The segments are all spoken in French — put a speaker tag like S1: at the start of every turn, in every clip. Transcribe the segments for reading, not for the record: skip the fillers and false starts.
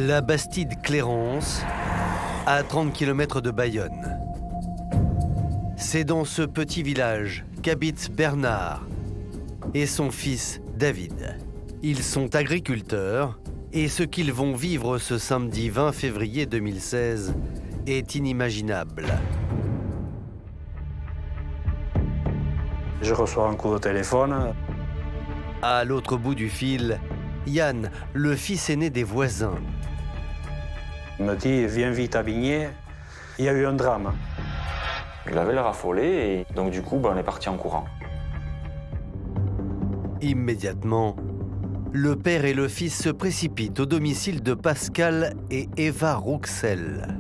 S1: La Bastide Clérance, à 30 km de Bayonne. C'est dans ce petit village qu'habitent Bernard et son fils David. Ils sont agriculteurs et ce qu'ils vont vivre ce samedi 20 février 2016 est inimaginable.
S2: Je reçois un coup de téléphone.
S1: À l'autre bout du fil, Yann, le fils aîné des voisins.
S2: Il me dit, viens vite à Bigné, il y a eu un drame.
S3: Il avait l'air affolé et donc du coup, on est parti en courant.
S1: Immédiatement, le père et le fils se précipitent au domicile de Pascal et Eva Rouxel.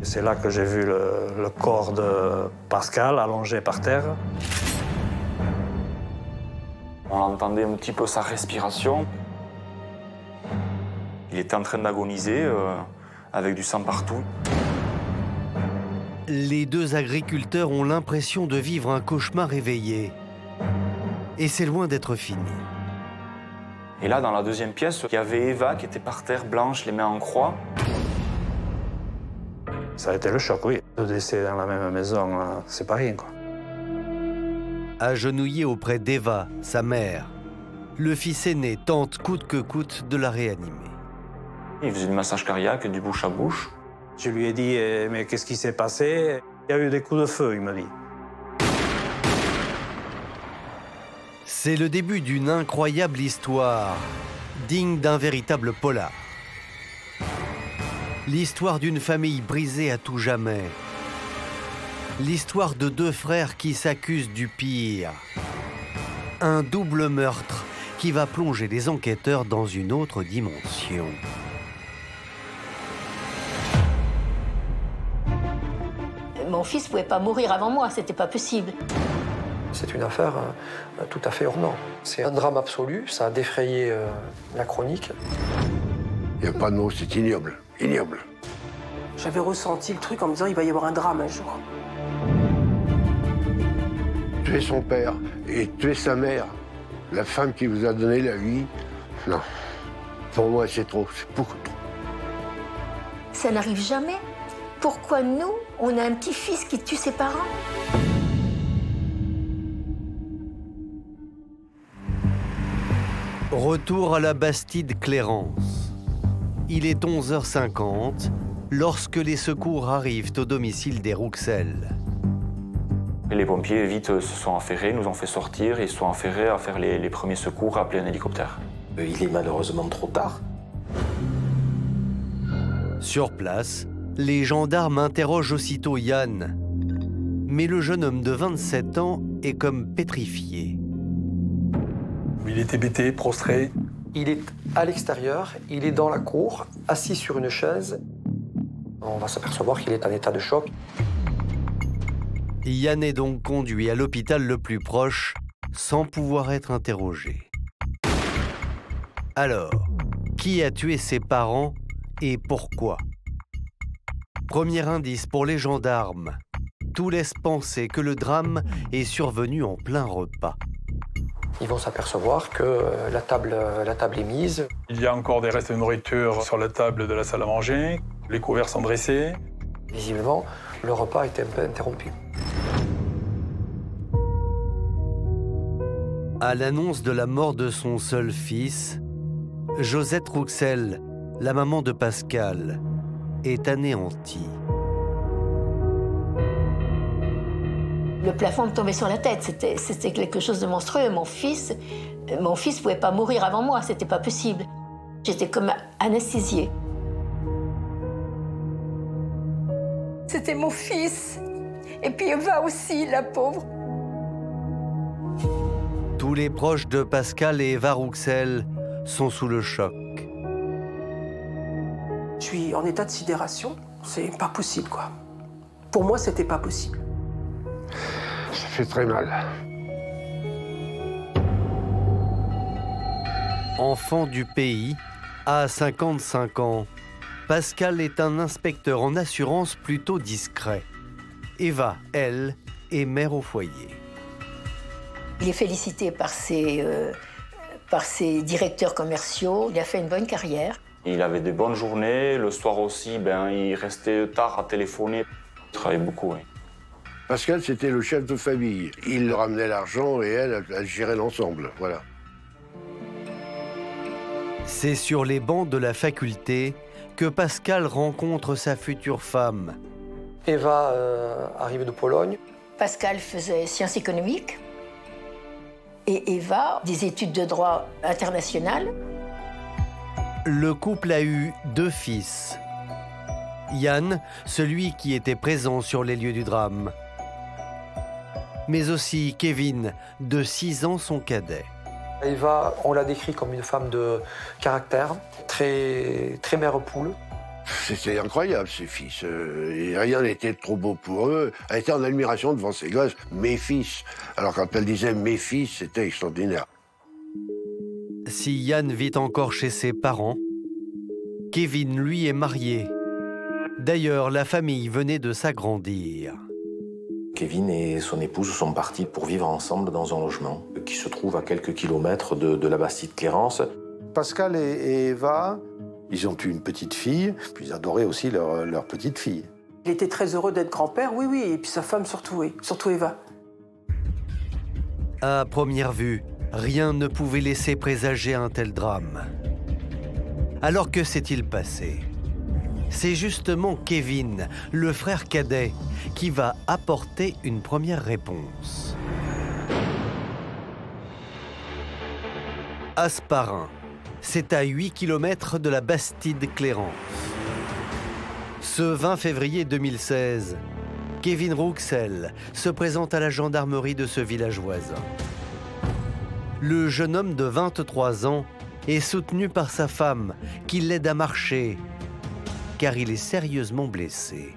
S2: C'est là que j'ai vu le corps de Pascal allongé par terre.
S3: On entendait un petit peu sa respiration. Il était en train d'agoniser, avec du sang partout.
S1: Les deux agriculteurs ont l'impression de vivre un cauchemar éveillé. Et c'est loin d'être fini.
S3: Et là, dans la deuxième pièce, il y avait Eva qui était par terre, blanche, les mains en croix.
S2: Ça a été le choc, oui. Deux décès dans la même maison, c'est pas rien, quoi.
S1: Agenouillé auprès d'Eva, sa mère, le fils aîné tente coûte que coûte de la réanimer.
S3: Il faisait du massage cardiaque, du bouche à bouche.
S2: Je lui ai dit, mais qu'est-ce qui s'est passé? Il y a eu des coups de feu, il me dit.
S1: C'est le début d'une incroyable histoire, digne d'un véritable polar. L'histoire d'une famille brisée à tout jamais. L'histoire de deux frères qui s'accusent du pire. Un double meurtre qui va plonger les enquêteurs dans une autre dimension.
S4: Mon fils ne pouvait pas mourir avant moi, c'était pas possible.
S5: C'est une affaire tout à fait hors norme. C'est un drame absolu, ça a défrayé la chronique.
S6: Il n'y a pas de mots, c'est ignoble, ignoble.
S7: J'avais ressenti le truc en me disant il va y avoir un drame un jour.
S6: Tuer son père et tuer sa mère, la femme qui vous a donné la vie, non. Pour moi, c'est trop, c'est beaucoup trop.
S4: Ça n'arrive jamais. Pourquoi nous, on a un petit-fils qui tue ses parents?
S1: Retour à la Bastide Clérance. Il est 11h50 lorsque les secours arrivent au domicile des Rouxel.
S3: Et les pompiers vite se sont affairés, nous ont fait sortir et se sont affairés à faire les premiers secours, à appeler un hélicoptère.
S8: Il est malheureusement trop tard.
S1: Sur place, les gendarmes interrogent aussitôt Yann. Mais le jeune homme de 27 ans est comme pétrifié.
S9: Il était hébété, prostré.
S5: Il est à l'extérieur, il est dans la cour, assis sur une chaise. On va s'apercevoir qu'il est en état de choc.
S1: Yann est donc conduit à l'hôpital le plus proche, sans pouvoir être interrogé. Alors, qui a tué ses parents et pourquoi? Premier indice pour les gendarmes. Tout laisse penser que le drame est survenu en plein repas.
S5: Ils vont s'apercevoir que la table est mise.
S9: Il y a encore des restes de nourriture sur la table de la salle à manger. Les couverts sont dressés.
S5: Visiblement, le repas a été un peu interrompu.
S1: À l'annonce de la mort de son seul fils, Josette Rouxel, la maman de Pascal, est anéantie.
S4: Le plafond me tombait sur la tête, c'était quelque chose de monstrueux. Mon fils ne pouvait pas mourir avant moi, c'était pas possible. J'étais comme anesthésiée.
S7: C'était mon fils. Et puis Eva aussi, la pauvre.
S1: Tous les proches de Pascal et Eva Rouxel sont sous le choc.
S7: Je suis en état de sidération. C'est pas possible, quoi. Pour moi, c'était pas possible.
S6: Ça fait très mal.
S1: Enfant du pays, à 55 ans, Pascal est un inspecteur en assurance plutôt discret. Eva, elle, est mère au foyer.
S4: Il est félicité par ses directeurs commerciaux. Il a fait une bonne carrière.
S3: Il avait des bonnes journées, le soir aussi, il restait tard à téléphoner. Il travaillait beaucoup, oui.
S6: Pascal, c'était le chef de famille. Il ramenait l'argent et elle gérait l'ensemble, voilà.
S1: C'est sur les bancs de la faculté que Pascal rencontre sa future femme.
S5: Eva arrive de Pologne.
S4: Pascal faisait sciences économiques et Eva des études de droit international.
S1: Le couple a eu 2 fils. Yann, celui qui était présent sur les lieux du drame. Mais aussi Kevin, de 6 ans, son cadet.
S5: Eva, on l'a décrit comme une femme de caractère, très mère poule.
S6: C'était incroyable, ces fils. Et rien n'était trop beau pour eux. Elle était en admiration devant ses gosses, mes fils. Alors quand elle disait mes fils, c'était extraordinaire.
S1: Si Yann vit encore chez ses parents, Kevin, lui, est marié. D'ailleurs, la famille venait de s'agrandir.
S8: Kevin et son épouse sont partis pour vivre ensemble dans un logement qui se trouve à quelques kilomètres de la Bastide-Clérance.
S10: Pascal et Eva, ils ont eu une petite fille, puis ils adoraient aussi leur petite fille.
S7: Il était très heureux d'être grand-père, oui, et puis sa femme surtout, oui, surtout Eva.
S1: À première vue, rien ne pouvait laisser présager un tel drame. Alors que s'est-il passé? C'est justement Kevin, le frère cadet, qui va apporter une première réponse. Hasparren, c'est à 8 km de la Bastide-Clérance. Ce 20 février 2016, Kevin Rouxel se présente à la gendarmerie de ce village voisin. Le jeune homme de 23 ans est soutenu par sa femme, qui l'aide à marcher, car il est sérieusement blessé.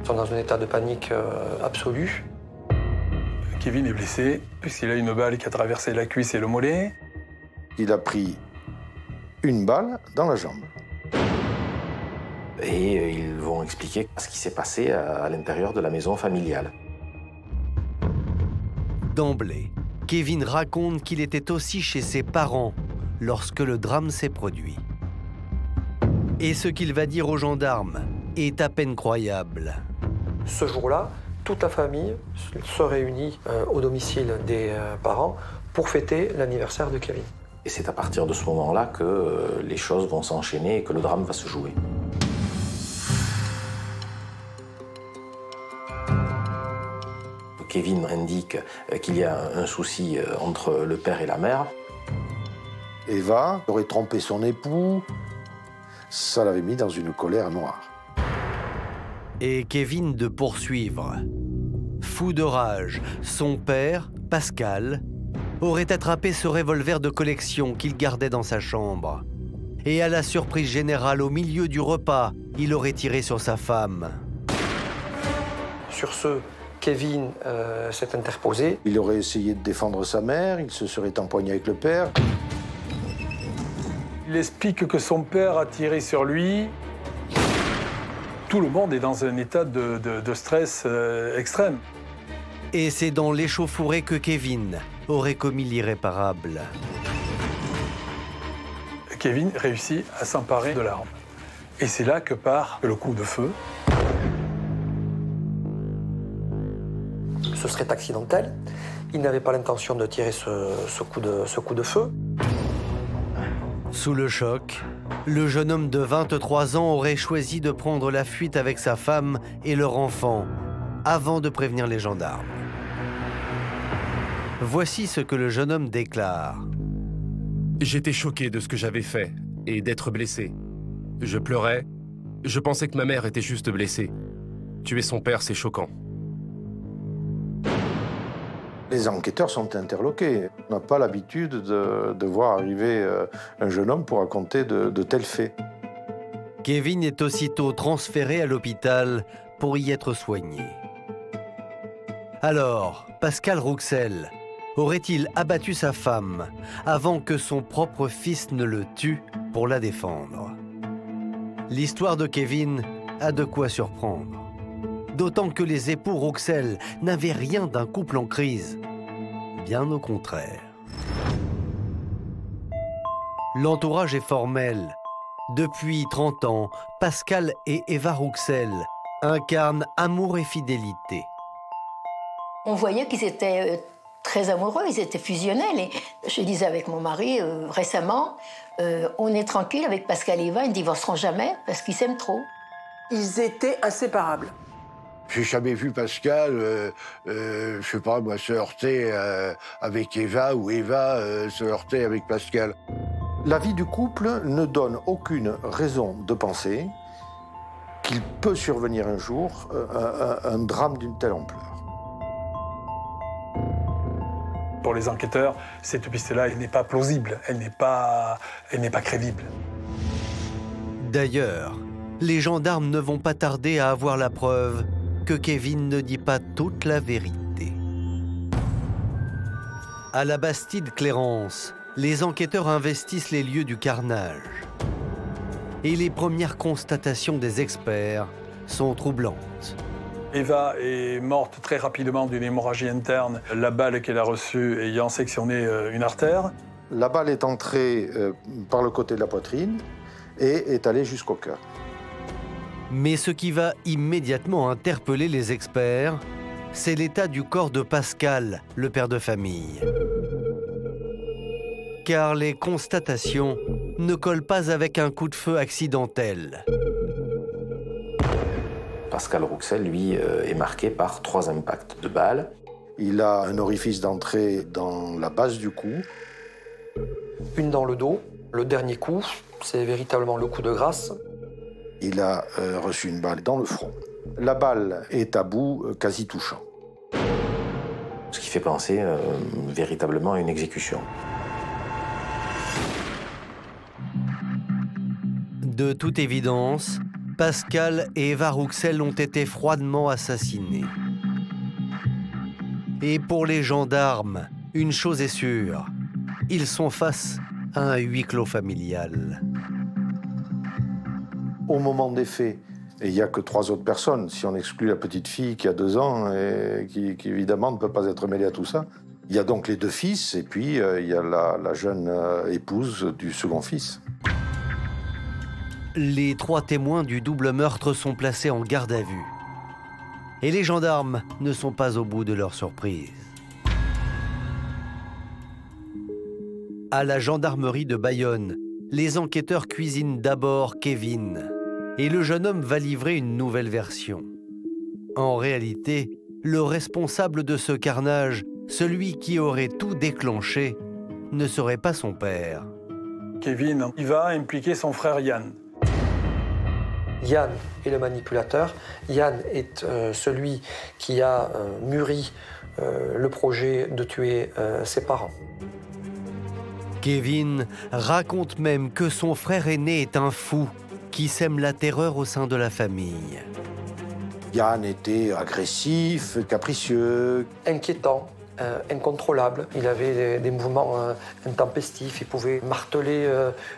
S5: Ils sont dans un état de panique absolu.
S9: Kevin est blessé, puisqu'il a une balle qui a traversé la cuisse et le mollet.
S10: Il a pris une balle dans la jambe.
S8: Et ils vont expliquer ce qui s'est passé à l'intérieur de la maison familiale.
S1: D'emblée, Kevin raconte qu'il était aussi chez ses parents lorsque le drame s'est produit. Et ce qu'il va dire aux gendarmes est à peine croyable.
S5: Ce jour-là, toute la famille se réunit au domicile des parents pour fêter l'anniversaire de Kevin.
S8: Et c'est à partir de ce moment-là que les choses vont s'enchaîner et que le drame va se jouer. Kevin indique qu'il y a un souci entre le père et la mère.
S10: Eva aurait trompé son époux. Ça l'avait mis dans une colère noire.
S1: Et Kevin de poursuivre. Fou de rage, son père, Pascal, aurait attrapé ce revolver de collection qu'il gardait dans sa chambre. Et à la surprise générale, au milieu du repas, il aurait tiré sur sa femme.
S5: Sur ce, Kevin s'est interposé.
S10: Il aurait essayé de défendre sa mère, il se serait empoigné avec le père.
S9: Il explique que son père a tiré sur lui. Tout le monde est dans un état de stress extrême.
S1: Et c'est dans l'échauffourée que Kevin aurait commis l'irréparable.
S9: Kevin réussit à s'emparer de l'arme. Et c'est là que part le coup de feu.
S5: Ce serait accidentel. Il n'avait pas l'intention de tirer ce coup de feu.
S1: Sous le choc, le jeune homme de 23 ans aurait choisi de prendre la fuite avec sa femme et leur enfant, avant de prévenir les gendarmes. Voici ce que le jeune homme déclare.
S11: J'étais choqué de ce que j'avais fait et d'être blessé. Je pleurais. Je pensais que ma mère était juste blessée. Tuer son père, c'est choquant.
S10: Les enquêteurs sont interloqués. On n'a pas l'habitude de voir arriver un jeune homme pour raconter de tels faits.
S1: Kevin est aussitôt transféré à l'hôpital pour y être soigné. Alors, Pascal Rouxel aurait-il abattu sa femme avant que son propre fils ne le tue pour la défendre? L'histoire de Kevin a de quoi surprendre. D'autant que les époux Rouxel n'avaient rien d'un couple en crise. Bien au contraire. L'entourage est formel. Depuis 30 ans, Pascal et Eva Rouxel incarnent amour et fidélité.
S4: On voyait qu'ils étaient très amoureux, ils étaient fusionnels. Et je disais avec mon mari récemment, on est tranquille avec Pascal et Eva, ils ne divorceront jamais parce qu'ils s'aiment trop.
S7: Ils étaient inséparables.
S6: J'ai jamais vu Pascal, je sais pas moi, se heurter avec Eva ou Eva se heurter avec Pascal.
S10: La vie du couple ne donne aucune raison de penser qu'il peut survenir un jour un drame d'une telle ampleur.
S9: Pour les enquêteurs, cette piste-là, elle n'est pas plausible, elle n'est pas crédible.
S1: D'ailleurs, les gendarmes ne vont pas tarder à avoir la preuve que Kevin ne dit pas toute la vérité. À la Bastide-Clérance, les enquêteurs investissent les lieux du carnage. Et les premières constatations des experts sont troublantes.
S9: Eva est morte très rapidement d'une hémorragie interne, la balle qu'elle a reçue ayant sectionné une artère.
S10: La balle est entrée par le côté de la poitrine et est allée jusqu'au cœur.
S1: Mais ce qui va immédiatement interpeller les experts, c'est l'état du corps de Pascal, le père de famille. Car les constatations ne collent pas avec un coup de feu accidentel.
S8: Pascal Rouxel, lui, est marqué par 3 impacts de balles.
S10: Il a un orifice d'entrée dans la base du cou.
S5: Une dans le dos. Le dernier coup, c'est véritablement le coup de grâce.
S10: Il a reçu une balle dans le front. La balle est à bout quasi touchant.
S8: Ce qui fait penser véritablement à une exécution.
S1: De toute évidence, Pascal et Eva Rouxel ont été froidement assassinés. Et pour les gendarmes, une chose est sûre, ils sont face à un huis clos familial.
S10: Au moment des faits, il n'y a que 3 autres personnes, si on exclut la petite fille qui a 2 ans et qui évidemment ne peut pas être mêlée à tout ça. Il y a donc les 2 fils et puis il y a la jeune épouse du second fils.
S1: Les 3 témoins du double meurtre sont placés en garde à vue. Et les gendarmes ne sont pas au bout de leur surprise. À la gendarmerie de Bayonne, les enquêteurs cuisinent d'abord Kevin. Et le jeune homme va livrer une nouvelle version. En réalité, le responsable de ce carnage, celui qui aurait tout déclenché, ne serait pas son père.
S9: Kevin, il va impliquer son frère Yann.
S5: Yann est le manipulateur. Yann est celui qui a mûri le projet de tuer ses parents.
S1: Kevin raconte même que son frère aîné est un fou qui sème la terreur au sein de la famille.
S10: Yann était agressif, capricieux.
S5: Inquiétant, incontrôlable. Il avait des mouvements intempestifs. Il pouvait marteler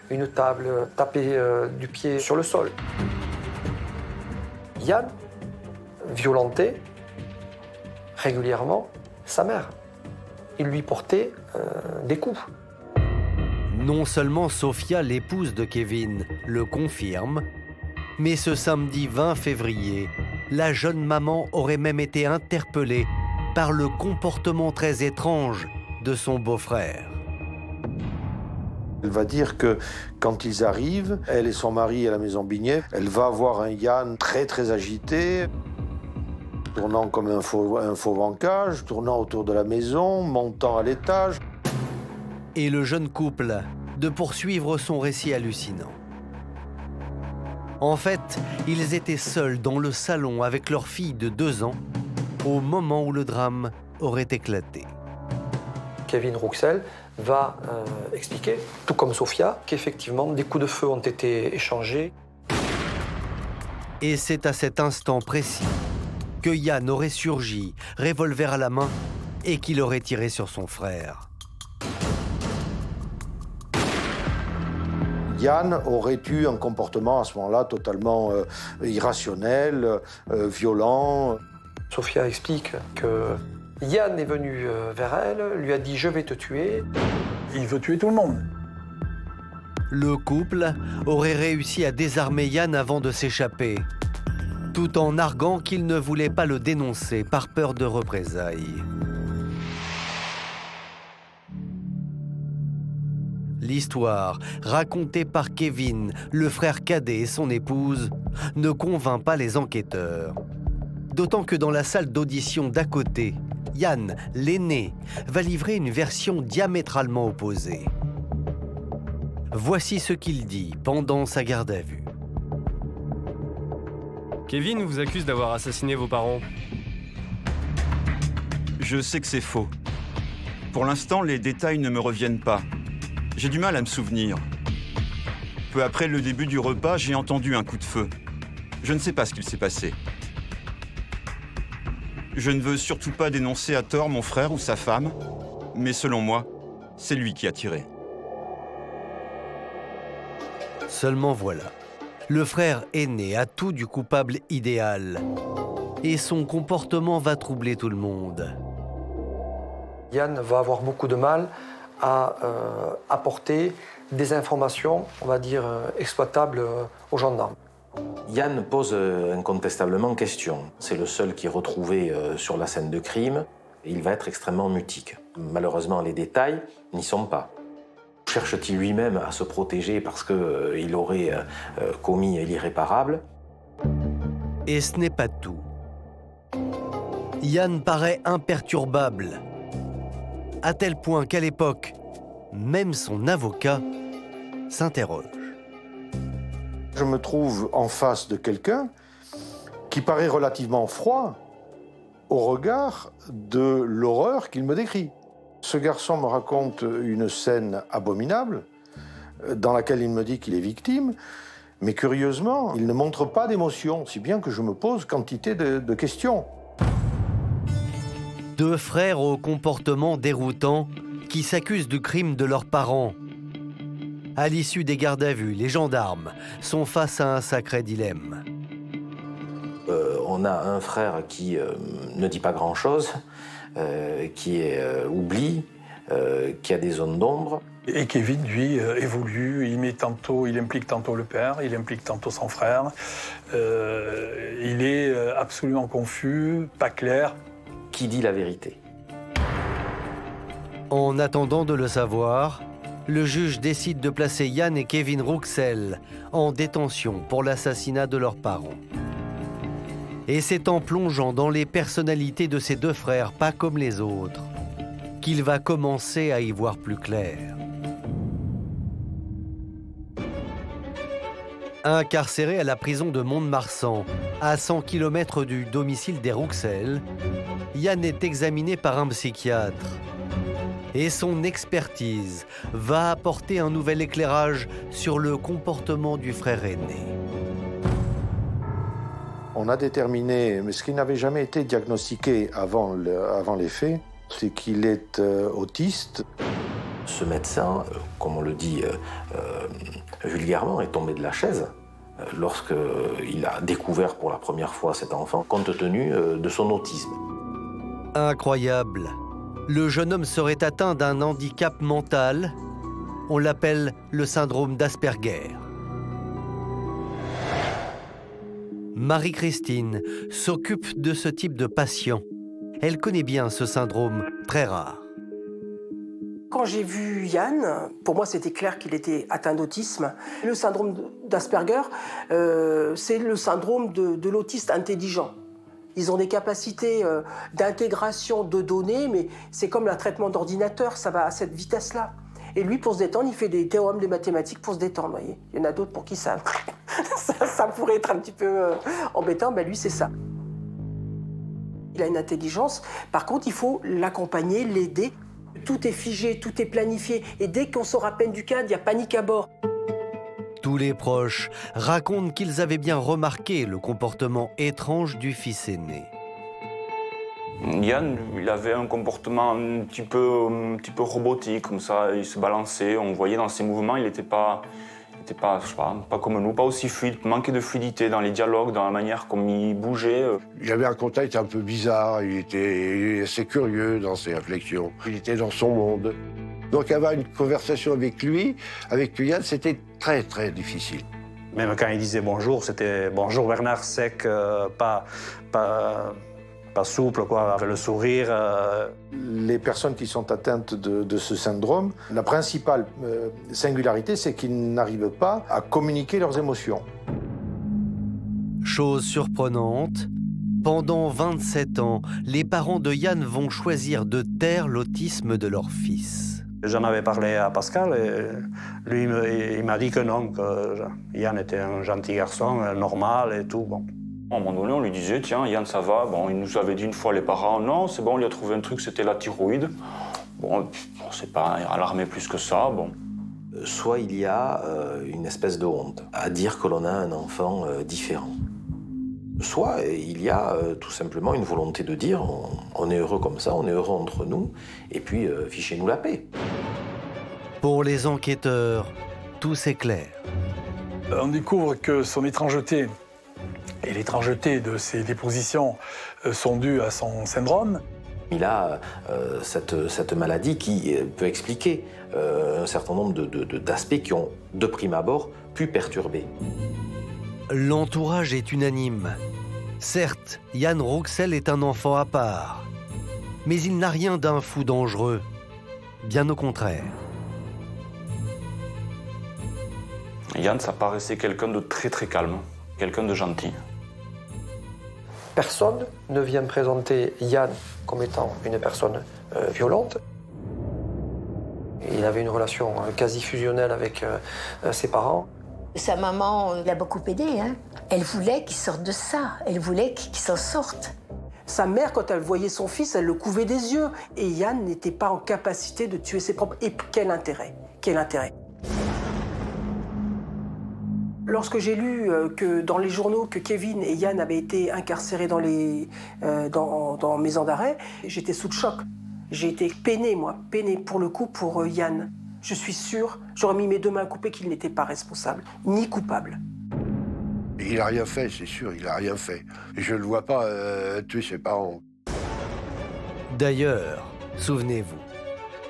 S5: une table, taper du pied sur le sol. Yann violentait régulièrement sa mère. Il lui portait des coups.
S1: Non seulement Sophia, l'épouse de Kevin, le confirme, mais ce samedi 20 février, la jeune maman aurait même été interpellée par le comportement très étrange de son beau-frère.
S10: Elle va dire que quand ils arrivent, elle et son mari à la maison Bignet, elle va voir un Yann très agité, tournant comme un faux bancage, tournant autour de la maison, montant à l'étage.
S1: Et le jeune couple de poursuivre son récit hallucinant. En fait, ils étaient seuls dans le salon avec leur fille de 2 ans au moment où le drame aurait éclaté.
S5: Kevin Rouxel va expliquer, tout comme Sophia, qu'effectivement des coups de feu ont été échangés.
S1: Et c'est à cet instant précis que Yann aurait surgi, revolver à la main, et qu'il aurait tiré sur son frère.
S10: Yann aurait eu un comportement à ce moment-là totalement irrationnel, violent.
S5: Sophia explique que Yann est venu vers elle, lui a dit « je vais te tuer ».
S9: Il veut tuer tout le monde.
S1: Le couple aurait réussi à désarmer Yann avant de s'échapper, tout en arguant qu'il ne voulait pas le dénoncer par peur de représailles. L'histoire, racontée par Kevin, le frère cadet et son épouse, ne convainc pas les enquêteurs. D'autant que dans la salle d'audition d'à côté, Yann, l'aîné, va livrer une version diamétralement opposée. Voici ce qu'il dit pendant sa garde à vue.
S12: Kevin vous accuse d'avoir assassiné vos parents.
S13: Je sais que c'est faux. Pour l'instant, les détails ne me reviennent pas. J'ai du mal à me souvenir. Peu après le début du repas, j'ai entendu un coup de feu. Je ne sais pas ce qu'il s'est passé. Je ne veux surtout pas dénoncer à tort mon frère ou sa femme, mais selon moi, c'est lui qui a tiré.
S1: Seulement voilà, le frère aîné a tout du coupable idéal. Et son comportement va troubler tout le monde.
S5: Yann va avoir beaucoup de mal à apporter des informations, on va dire, exploitables aux gendarmes.
S8: Yann pose incontestablement question. C'est le seul qui est retrouvé sur la scène de crime. Il va être extrêmement mutique. Malheureusement, les détails n'y sont pas. Cherche-t-il lui-même à se protéger parce qu'il aurait commis l'irréparable?
S1: Et ce n'est pas tout. Yann paraît imperturbable, à tel point qu'à l'époque, même son avocat s'interroge.
S10: Je me trouve en face de quelqu'un qui paraît relativement froid au regard de l'horreur qu'il me décrit. Ce garçon me raconte une scène abominable dans laquelle il me dit qu'il est victime, mais curieusement, il ne montre pas d'émotion, si bien que je me pose quantité de questions.
S1: Deux frères au comportement déroutant qui s'accusent du crime de leurs parents. À l'issue des gardes à vue, les gendarmes sont face à un sacré dilemme.
S8: On a un frère qui ne dit pas grand-chose, qui oublie, qui a des zones d'ombre.
S9: Et Kevin, lui, évolue, il implique tantôt le père, il implique tantôt son frère. Il est absolument confus, pas clair.
S8: Qui dit la vérité?
S1: En attendant de le savoir, le juge décide de placer Yann et Kevin Rouxel en détention pour l'assassinat de leurs parents. Et c'est en plongeant dans les personnalités de ces deux frères, pas comme les autres, qu'il va commencer à y voir plus clair. Incarcéré à la prison de Mont-de-Marsan, à 100 km du domicile des Rouxel, Yann est examiné par un psychiatre. Et son expertise va apporter un nouvel éclairage sur le comportement du frère aîné.
S10: On a déterminé, mais ce qui n'avait jamais été diagnostiqué avant les faits, c'est qu'il est autiste.
S8: Ce médecin, comme on le dit vulgairement, est tombé de la chaise lorsqu'il a découvert pour la première fois cet enfant, compte tenu de son autisme.
S1: Incroyable! Le jeune homme serait atteint d'un handicap mental. On l'appelle le syndrome d'Asperger. Marie-Christine s'occupe de ce type de patient. Elle connaît bien ce syndrome très rare.
S7: Quand j'ai vu Yann, pour moi c'était clair qu'il était atteint d'autisme. Le syndrome d'Asperger, c'est le syndrome de l'autiste intelligent. Ils ont des capacités d'intégration de données, mais c'est comme un traitement d'ordinateur, ça va à cette vitesse-là. Et lui, pour se détendre, il fait des théorèmes de mathématiques pour se détendre, voyez. Il y en a d'autres pour qui ça pourrait être un petit peu embêtant, ben lui, c'est ça. Il a une intelligence, par contre, il faut l'accompagner, l'aider. Tout est figé, tout est planifié, et dès qu'on sort à peine du cadre, il y a panique à bord.
S1: Tous les proches racontent qu'ils avaient bien remarqué le comportement étrange du fils aîné.
S3: Yann, il avait un comportement un petit peu robotique, comme ça, il se balançait, on voyait dans ses mouvements, il n'était pas, je sais pas comme nous, pas aussi fluide, manquait de fluidité dans les dialogues, dans la manière comme il bougeait.
S6: Il avait un contact un peu bizarre, il était assez curieux dans ses réflexions, il était dans son monde. Donc avoir une conversation avec lui, avec Yann, c'était très très difficile.
S2: Même quand il disait bonjour, c'était bonjour Bernard, sec, pas souple, quoi, avec le sourire.
S10: Les personnes qui sont atteintes de ce syndrome, la principale singularité, c'est qu'ils n'arrivent pas à communiquer leurs émotions.
S1: Chose surprenante, pendant 27 ans, les parents de Yann vont choisir de taire l'autisme de leur fils.
S2: J'en avais parlé à Pascal et lui, il m'a dit que non, que Yann était un gentil garçon, normal et tout. Bon.
S3: À un moment donné, on lui disait, tiens, Yann, ça va. Bon, il nous avait dit une fois, les parents, non, c'est bon, on lui a trouvé un truc, c'était la thyroïde. Bon, on s'est pas alarmé plus que ça, bon.
S8: Soit il y a une espèce de honte à dire que l'on a un enfant différent. Soit il y a tout simplement une volonté de dire on est heureux comme ça, on est heureux entre nous, et puis fichez-nous la paix.
S1: Pour les enquêteurs, tout s'éclaire.
S9: On découvre que son étrangeté et l'étrangeté de ses dépositions sont dues à son syndrome.
S8: Il a cette maladie qui peut expliquer un certain nombre d'aspects qui ont, de prime abord, pu perturber.
S1: L'entourage est unanime. Certes, Yann Rouxel est un enfant à part, mais il n'a rien d'un fou dangereux. Bien au contraire.
S3: Yann, ça paraissait quelqu'un de très très calme, quelqu'un de gentil.
S5: Personne ne vient présenter Yann comme étant une personne violente. Il avait une relation quasi fusionnelle avec ses parents.
S4: Sa maman l'a beaucoup aidé. Hein. Elle voulait qu'il sorte de ça. Elle voulait qu'il s'en sorte.
S7: Sa mère, quand elle voyait son fils, elle le couvait des yeux. Et Yann n'était pas en capacité de tuer ses propres... Et quel intérêt? Quel intérêt? Lorsque j'ai lu que dans les journaux que Kevin et Yann avaient été incarcérés dans maison d'arrêt, j'étais sous le choc. J'ai été peinée, moi, peinée pour le coup pour Yann. Je suis sûre, j'aurais mis mes deux mains coupées qu'il n'était pas responsable, ni coupable.
S6: Il n'a rien fait, c'est sûr, il n'a rien fait. Et je ne le vois pas tuer ses parents.
S1: D'ailleurs, souvenez-vous,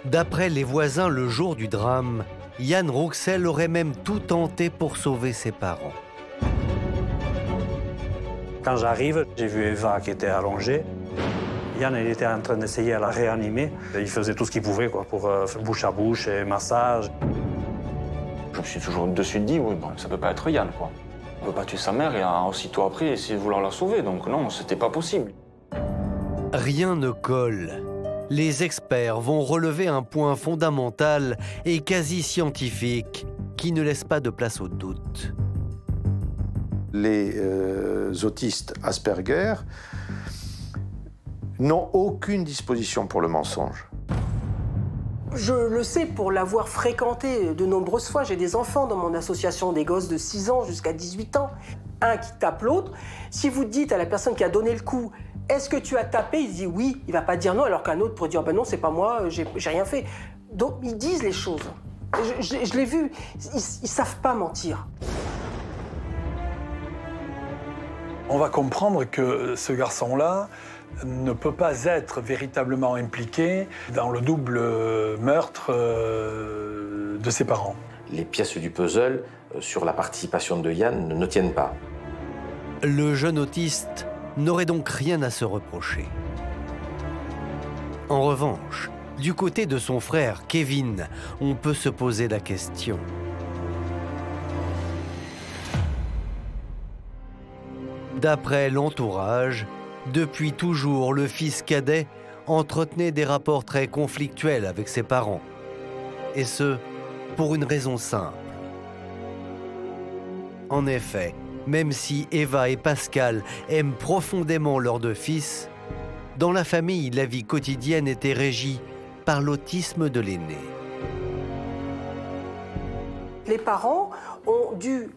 S1: d'après les voisins le jour du drame, Yann Rouxel aurait même tout tenté pour sauver ses parents.
S2: Quand j'arrive, j'ai vu Eva qui était allongée. Yann, il était en train d'essayer de la réanimer. Il faisait tout ce qu'il pouvait quoi, pour bouche à bouche et massage.
S3: Je me suis toujours de suite dit, oui, bon, ça peut pas être Yann, quoi. On peut pas tuer sa mère et aussitôt après essayer de vouloir la sauver. Donc non, c'était pas possible.
S1: Rien ne colle. Les experts vont relever un point fondamental et quasi scientifique qui ne laisse pas de place au doute.
S10: Les autistes Asperger n'ont aucune disposition pour le mensonge.
S7: Je le sais pour l'avoir fréquenté de nombreuses fois. J'ai des enfants dans mon association, des gosses de 6 ans jusqu'à 18 ans. Un qui tape l'autre. Si vous dites à la personne qui a donné le coup, est-ce que tu as tapé? Il dit oui. Il ne va pas dire non, alors qu'un autre pourrait dire ben non, c'est pas moi, j'ai rien fait. Donc ils disent les choses. Je l'ai vu. Ils ne savent pas mentir.
S9: On va comprendre que ce garçon-là ne peut pas être véritablement impliqué dans le double meurtre de ses parents.
S8: Les pièces du puzzle sur la participation de Yann ne tiennent pas.
S1: Le jeune autiste n'aurait donc rien à se reprocher. En revanche, du côté de son frère Kevin, on peut se poser la question. D'après l'entourage, depuis toujours, le fils cadet entretenait des rapports très conflictuels avec ses parents. Et ce, pour une raison simple. En effet, même si Eva et Pascal aiment profondément leurs deux fils, dans la famille, la vie quotidienne était régie par l'autisme de l'aîné.
S7: Les parents ont dû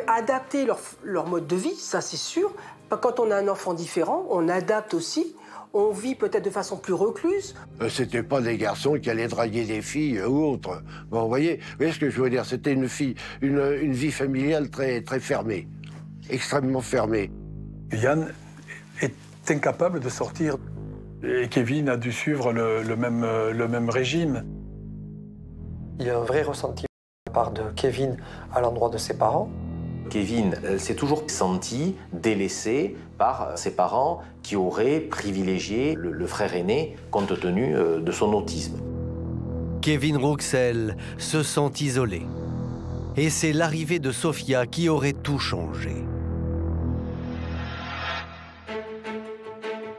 S7: adapter leur mode de vie, ça c'est sûr. Quand on a un enfant différent, on adapte aussi. On vit peut-être de façon plus recluse.
S6: C'était pas des garçons qui allaient draguer des filles ou autres. Bon, vous voyez ce que je veux dire? C'était une vie familiale très, très fermée, extrêmement fermée.
S9: Yann est incapable de sortir. Et Kevin a dû suivre le même régime.
S5: Il y a un vrai ressentiment de la part de Kevin à l'endroit de ses parents.
S8: Kevin s'est toujours senti délaissé par ses parents qui auraient privilégié le frère aîné compte tenu de son autisme.
S1: Kevin Rouxel se sent isolé. Et c'est l'arrivée de Sofia qui aurait tout changé.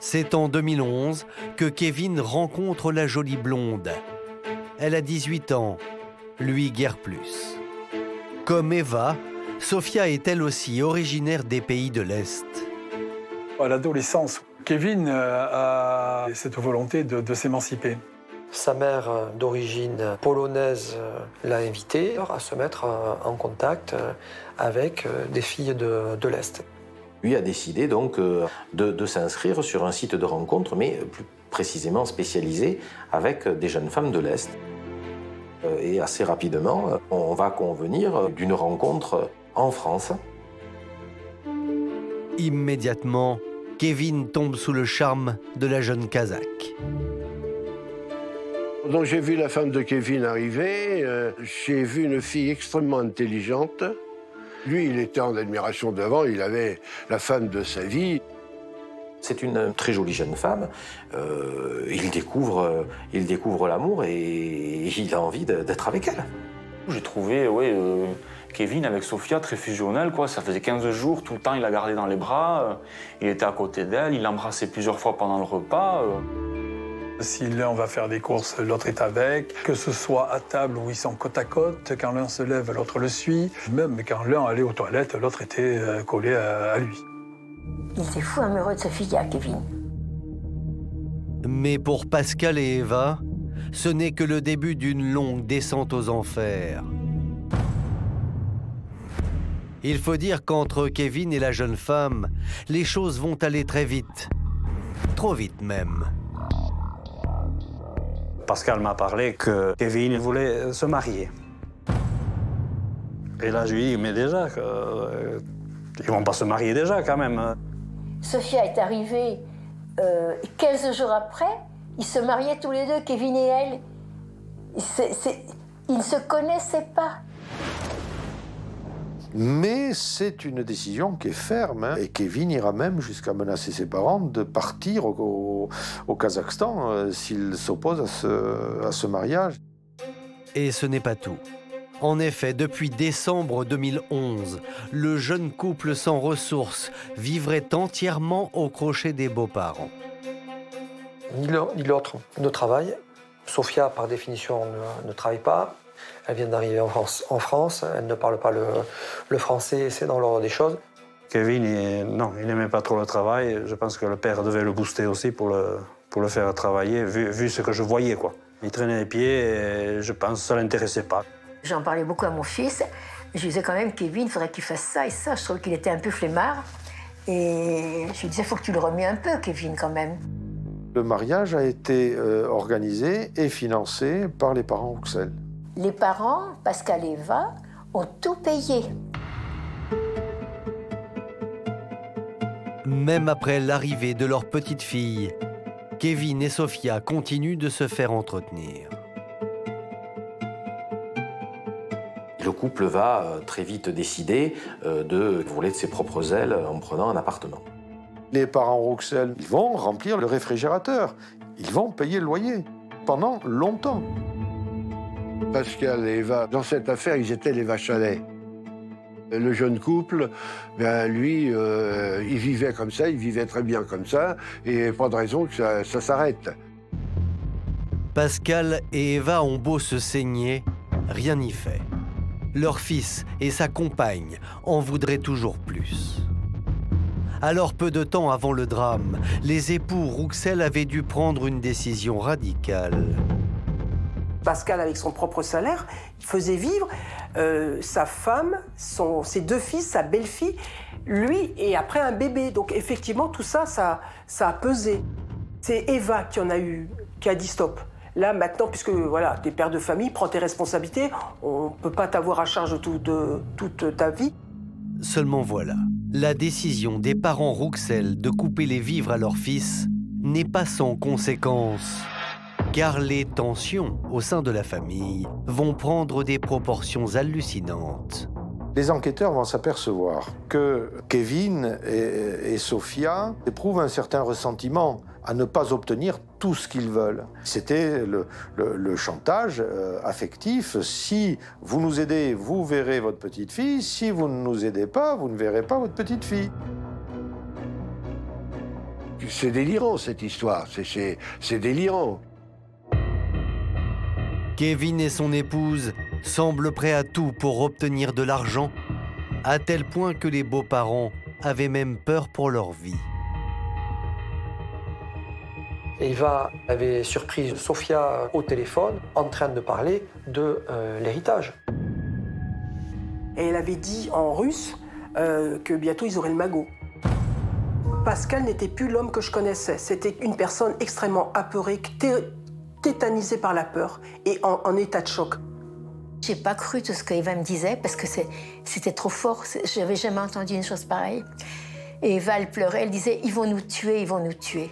S1: C'est en 2011 que Kevin rencontre la jolie blonde. Elle a 18 ans, lui guère plus. Comme Eva, Sofia est elle aussi originaire des pays de l'Est.
S9: À l'adolescence, Kevin a cette volonté de s'émanciper.
S5: Sa mère, d'origine polonaise, l'a invité à se mettre en contact avec des filles de l'Est.
S8: Lui a décidé donc de s'inscrire sur un site de rencontre, mais plus précisément spécialisé avec des jeunes femmes de l'Est. Et assez rapidement, on va convenir d'une rencontre en France.
S1: Immédiatement, Kevin tombe sous le charme de la jeune Kazakh.
S6: Donc j'ai vu la femme de Kevin arriver, j'ai vu une fille extrêmement intelligente. Lui, il était en admiration devant, il avait la femme de sa vie.
S8: C'est une très jolie jeune femme, il découvre l'amour et il a envie d'être avec elle.
S3: J'ai trouvé Kevin avec Sofia très fusionnel, quoi. Ça faisait 15 jours, tout le temps il la gardait dans les bras, il était à côté d'elle, il l'embrassait plusieurs fois pendant le repas.
S9: Si l'un va faire des courses, l'autre est avec. Que ce soit à table où ils sont côte à côte, quand l'un se lève, l'autre le suit. Même quand l'un allait aux toilettes, l'autre était collé à lui.
S4: Il était fou amoureux de Sofia, Kevin.
S1: Mais pour Pascal et Eva, ce n'est que le début d'une longue descente aux enfers. Il faut dire qu'entre Kevin et la jeune femme, les choses vont aller très vite. Trop vite même.
S2: Pascal m'a parlé que Kevin voulait se marier. Et là, je lui ai dit, mais déjà, ils vont pas se marier déjà quand même.
S4: Sofia est arrivée 15 jours après. Ils se mariaient tous les deux, Kevin et elle. Ils ne se connaissaient pas.
S10: Mais c'est une décision qui est ferme, hein. Et Kevin ira même jusqu'à menacer ses parents de partir au Kazakhstan s'il s'oppose à ce mariage.
S1: Et ce n'est pas tout. En effet, depuis décembre 2011, le jeune couple sans ressources vivrait entièrement au crochet des beaux-parents.
S5: Ni l'un ni l'autre ne travaille. Sofia, par définition, ne travaille pas. Elle vient d'arriver en France, elle ne parle pas le français, c'est dans l'ordre des choses.
S2: Kevin, il n'aimait pas trop le travail. Je pense que le père devait le booster aussi pour le faire travailler, vu ce que je voyais, quoi. Il traînait les pieds et je pense que ça ne l'intéressait pas.
S4: J'en parlais beaucoup à mon fils. Je lui disais quand même, Kevin, il faudrait qu'il fasse ça et ça. Je trouvais qu'il était un peu flemmard. Et je lui disais, il faut que tu le remues un peu, Kevin, quand même.
S10: Le mariage a été organisé et financé par les parents Rouxel.
S4: Les parents, Pascal et Eva, ont tout payé.
S1: Même après l'arrivée de leur petite fille, Kevin et Sofia continuent de se faire entretenir.
S8: Le couple va très vite décider de voler de ses propres ailes en prenant un appartement.
S10: Les parents Rouxel, ils vont remplir le réfrigérateur. Ils vont payer le loyer pendant longtemps.
S6: Pascal et Eva, dans cette affaire, ils étaient les vaches à lait. Le jeune couple, lui, il vivait comme ça, il vivait très bien comme ça, et pas de raison que ça s'arrête.
S1: Pascal et Eva ont beau se saigner, rien n'y fait. Leur fils et sa compagne en voudraient toujours plus. Alors, peu de temps avant le drame, les époux Rouxel avaient dû prendre une décision radicale.
S7: Pascal, avec son propre salaire, faisait vivre sa femme, ses deux fils, sa belle-fille, lui et après un bébé. Donc effectivement, tout ça, ça a pesé. C'est Eva qui a dit stop. Là, maintenant, puisque voilà, t'es père de famille, prends tes responsabilités, on ne peut pas t'avoir à charge toute ta vie.
S1: Seulement voilà, la décision des parents Rouxel de couper les vivres à leur fils n'est pas sans conséquences. car les tensions au sein de la famille vont prendre des proportions hallucinantes.
S10: Les enquêteurs vont s'apercevoir que Kevin et Sofia éprouvent un certain ressentiment à ne pas obtenir tout ce qu'ils veulent. C'était le chantage affectif. Si vous nous aidez, vous verrez votre petite fille. Si vous ne nous aidez pas, vous ne verrez pas votre petite fille.
S6: C'est délirant, cette histoire. C'est délirant.
S1: Kevin et son épouse semblent prêts à tout pour obtenir de l'argent, à tel point que les beaux-parents avaient même peur pour leur vie.
S5: Eva avait surpris Sofia au téléphone en train de parler de l'héritage.
S7: Et elle avait dit en russe que bientôt ils auraient le magot. Pascal n'était plus l'homme que je connaissais. C'était une personne extrêmement apeurée, tétanisée par la peur et en état de choc.
S4: J'ai pas cru tout ce qu'Eva me disait parce que c'était trop fort. J'avais jamais entendu une chose pareille. Et Eva, elle pleurait, elle disait « Ils vont nous tuer, ils vont nous tuer ».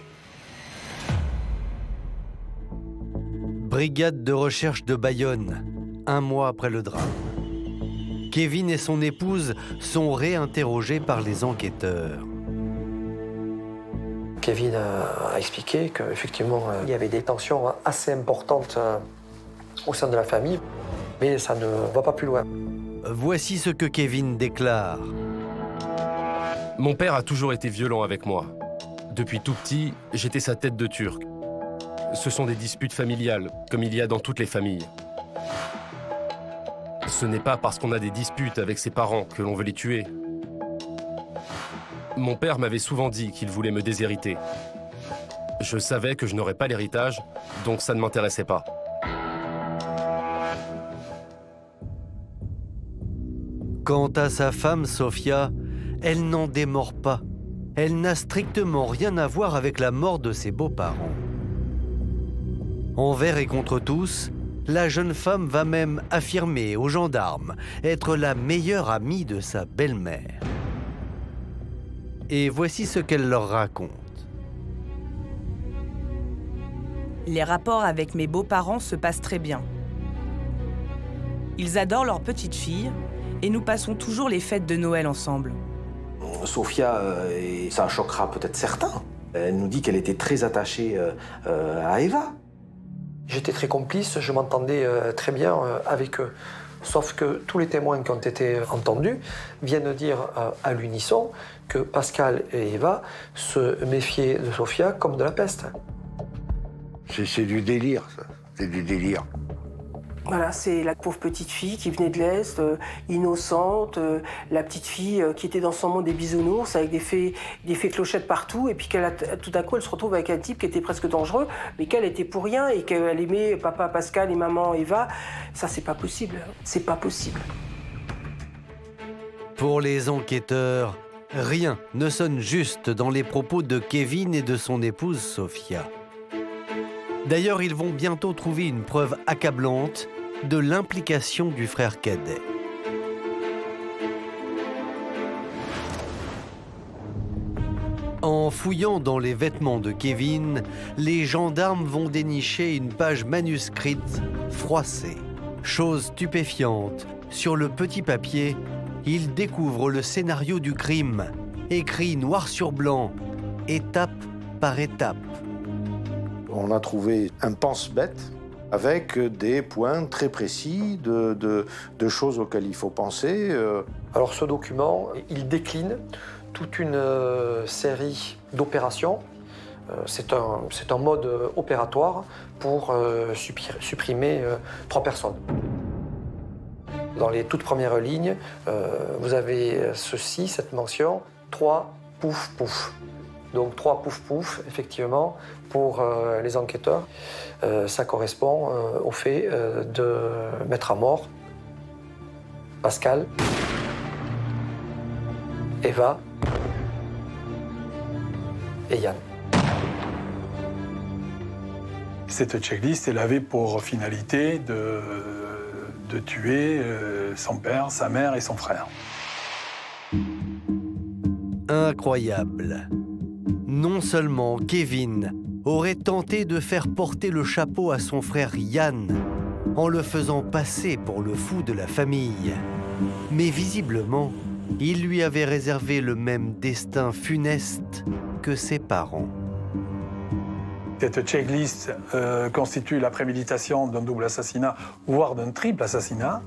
S1: Brigade de recherche de Bayonne, 1 mois après le drame. Kevin et son épouse sont réinterrogés par les enquêteurs.
S5: Kevin a expliqué qu'effectivement, il y avait des tensions assez importantes au sein de la famille, mais ça ne va pas plus loin.
S1: Voici ce que Kevin déclare.
S11: Mon père a toujours été violent avec moi. Depuis tout petit, j'étais sa tête de turc. Ce sont des disputes familiales, comme il y a dans toutes les familles. Ce n'est pas parce qu'on a des disputes avec ses parents que l'on veut les tuer. Mon père m'avait souvent dit qu'il voulait me déshériter. Je savais que je n'aurais pas l'héritage, donc ça ne m'intéressait pas.
S1: Quant à sa femme, Sofia, elle n'en démord pas. Elle n'a strictement rien à voir avec la mort de ses beaux-parents. Envers et contre tous, la jeune femme va même affirmer aux gendarmes être la meilleure amie de sa belle-mère. Et voici ce qu'elle leur raconte.
S14: Les rapports avec mes beaux-parents se passent très bien. Ils adorent leur petite fille et nous passons toujours les fêtes de Noël ensemble.
S8: Sofia, et ça choquera peut-être certains, elle nous dit qu'elle était très attachée à Eva.
S5: J'étais très complice, je m'entendais très bien avec eux. Sauf que tous les témoins qui ont été entendus viennent dire à l'unisson que Pascal et Eva se méfiaient de Sofia comme de la peste.
S6: C'est du délire, ça. C'est du délire.
S7: Voilà, c'est la pauvre petite fille qui venait de l'Est, innocente, la petite fille qui était dans son monde des bisounours avec des fées clochettes partout, et puis tout d'un coup elle se retrouve avec un type qui était presque dangereux, mais qu'elle était pour rien et qu'elle aimait papa Pascal et maman Eva. Ça, c'est pas possible. C'est pas possible.
S1: Pour les enquêteurs, rien ne sonne juste dans les propos de Kevin et de son épouse Sofia. D'ailleurs, ils vont bientôt trouver une preuve accablante de l'implication du frère cadet. En fouillant dans les vêtements de Kevin, les gendarmes vont dénicher une page manuscrite froissée. Chose stupéfiante, sur le petit papier, ils découvrent le scénario du crime, écrit noir sur blanc, étape par étape.
S10: On a trouvé un pense-bête avec des points très précis de choses auxquelles il faut penser.
S5: Alors ce document, il décline toute une série d'opérations. C'est un mode opératoire pour supprimer 3 personnes. Dans les toutes premières lignes, vous avez cette mention, 3 pouf pouf. Donc 3 pouf pouf, effectivement, pour les enquêteurs, ça correspond au fait de mettre à mort Pascal, Eva et Yann.
S9: Cette checklist, elle avait pour finalité de tuer son père, sa mère et son frère.
S1: Incroyable. Non seulement Kevin aurait tenté de faire porter le chapeau à son frère Yann en le faisant passer pour le fou de la famille. Mais visiblement, il lui avait réservé le même destin funeste que ses parents.
S9: Cette checklist constitue la préméditation d'un double assassinat, voire d'un triple assassinat.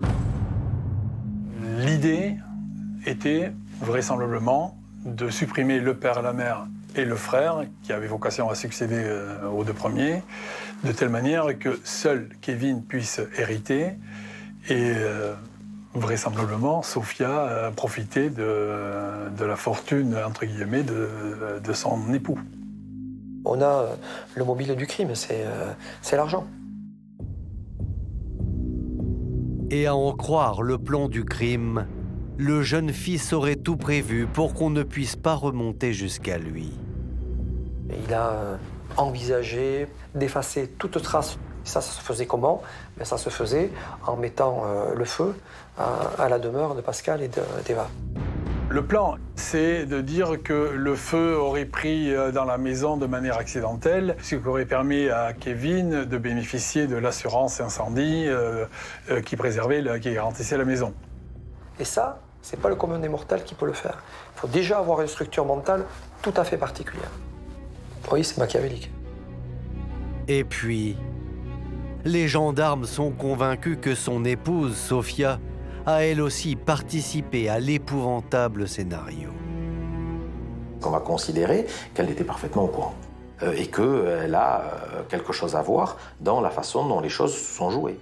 S9: L'idée était vraisemblablement de supprimer le père, la mère et le frère, qui avaient vocation à succéder aux deux premiers, de telle manière que seul Kevin puisse hériter et vraisemblablement Sofia profiter de la fortune, entre guillemets, de son époux.
S5: On a le mobile du crime, c'est l'argent.
S1: Et à en croire le plan du crime, le jeune fils aurait tout prévu pour qu'on ne puisse pas remonter jusqu'à lui.
S5: Il a envisagé d'effacer toute trace. Ça se faisait comment? Ça se faisait en mettant le feu à la demeure de Pascal et d'Eva.
S9: Le plan, c'est de dire que le feu aurait pris dans la maison de manière accidentelle, ce qui aurait permis à Kevin de bénéficier de l'assurance incendie qui qui garantissait la maison.
S5: Et ça, c'est pas le commun des mortels qui peut le faire. Il faut déjà avoir une structure mentale tout à fait particulière. Oui, c'est machiavélique.
S1: Et puis, les gendarmes sont convaincus que son épouse, Sofia, a elle aussi participé à l'épouvantable scénario.
S8: On va considérer qu'elle était parfaitement au courant et qu'elle a quelque chose à voir dans la façon dont les choses sont jouées.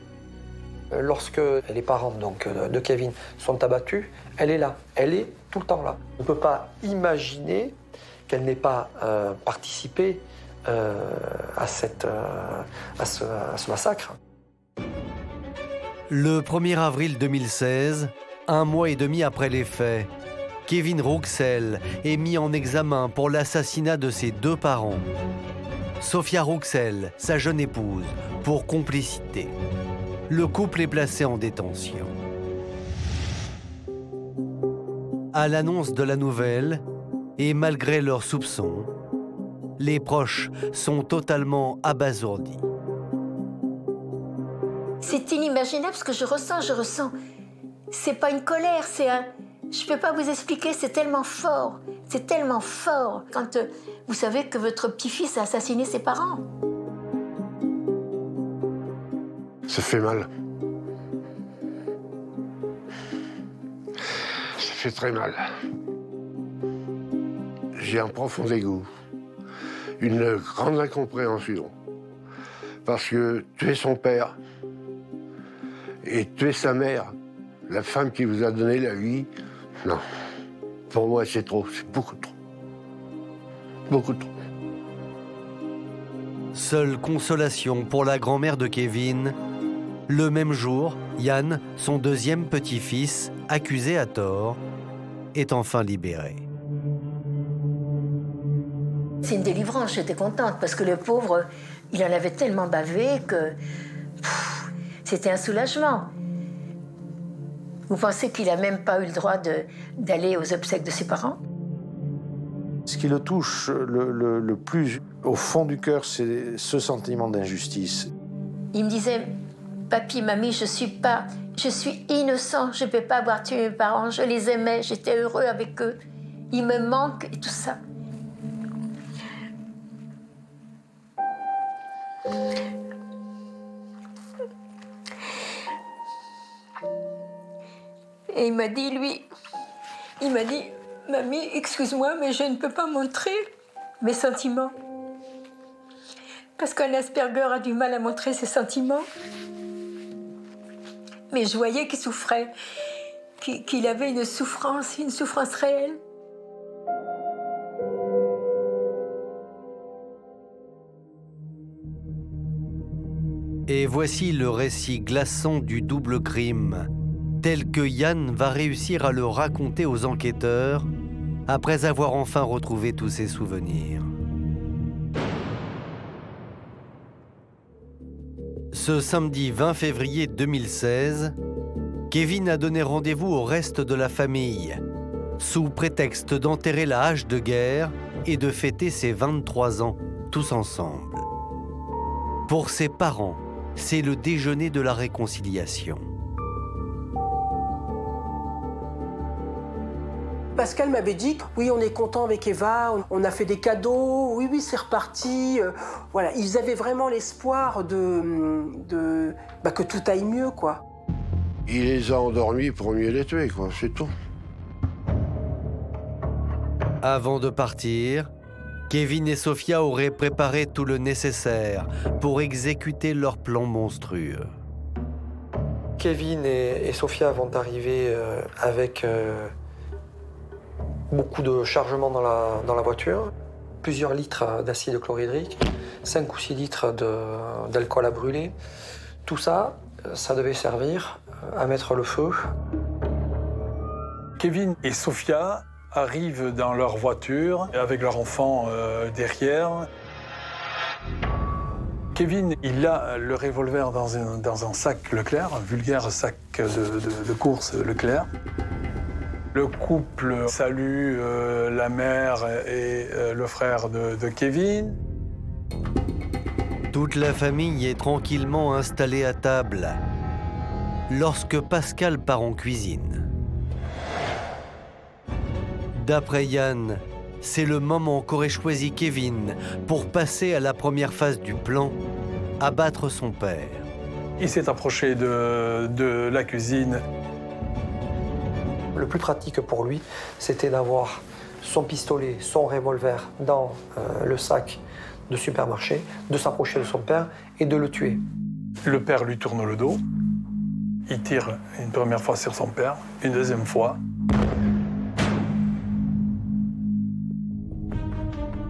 S5: Lorsque les parents donc, de Kevin sont abattus, elle est là, elle est tout le temps là. On ne peut pas imaginer qu'elle n'ait pas participé à ce massacre.
S1: Le 1er avril 2016, un mois et demi après les faits, Kevin Rouxel est mis en examen pour l'assassinat de ses deux parents. Sofia Rouxel, sa jeune épouse, pour complicité. Le couple est placé en détention. À l'annonce de la nouvelle, et malgré leurs soupçons, les proches sont totalement abasourdis.
S4: C'est inimaginable ce que je ressens. C'est pas une colère, c'est un... Je peux pas vous expliquer, c'est tellement fort. C'est tellement fort quand vous savez que votre petit-fils a assassiné ses parents.
S6: Ça fait mal. Ça fait très mal. J'ai un profond dégoût, une grande incompréhension. Parce que tuer son père et tuer sa mère, la femme qui vous a donné la vie, non. Pour moi, c'est trop, c'est beaucoup trop. Beaucoup trop.
S1: Seule consolation pour la grand-mère de Kevin, le même jour, Yann, son deuxième petit-fils, accusé à tort, est enfin libéré.
S4: C'est une délivrance, j'étais contente, parce que le pauvre, il en avait tellement bavé que c'était un soulagement. Vous pensez qu'il n'a même pas eu le droit d'aller aux obsèques de ses parents?
S10: Ce qui le touche le plus au fond du cœur, c'est ce sentiment d'injustice.
S4: Il me disait, papy, mamie, je suis innocent, je ne peux pas avoir tué mes parents, je les aimais, j'étais heureux avec eux. Il me manque et tout ça. Et il m'a dit, mamie, excuse-moi, mais je ne peux pas montrer mes sentiments. Parce qu'un Asperger a du mal à montrer ses sentiments. Mais je voyais qu'il souffrait, qu'il avait une souffrance réelle.
S1: Et voici le récit glaçant du double crime, tel que Yann va réussir à le raconter aux enquêteurs après avoir enfin retrouvé tous ses souvenirs. Ce samedi 20 février 2016, Kevin a donné rendez-vous au reste de la famille, sous prétexte d'enterrer la hache de guerre et de fêter ses 23 ans, tous ensemble. Pour ses parents, c'est le déjeuner de la réconciliation.
S7: Pascal m'avait dit, oui, on est content avec Eva, on a fait des cadeaux, oui, c'est reparti. Voilà, ils avaient vraiment l'espoir que tout aille mieux, quoi.
S6: Il les a endormis pour mieux les tuer, quoi, c'est tout.
S1: Avant de partir, Kevin et Sofia auraient préparé tout le nécessaire pour exécuter leur plan monstrueux.
S5: Kevin et Sofia vont arriver avec beaucoup de chargement dans la voiture, plusieurs litres d'acide chlorhydrique, 5 ou 6 litres d'alcool à brûler. Tout ça, ça devait servir à mettre le feu.
S9: Kevin et Sofia arrivent dans leur voiture avec leur enfant derrière. Kevin, il a le revolver dans un sac Leclerc, un vulgaire sac de course Leclerc. Le couple salue la mère et le frère de Kevin.
S1: Toute la famille est tranquillement installée à table lorsque Pascal part en cuisine. D'après Yann, c'est le moment qu'aurait choisi Kevin pour passer à la première phase du plan, abattre son père.
S9: Il s'est approché de la cuisine.
S5: Le plus pratique pour lui, c'était d'avoir son pistolet, son revolver dans le sac de supermarché, de s'approcher de son père et de le tuer.
S9: Le père lui tourne le dos. Il tire une première fois sur son père, une deuxième fois.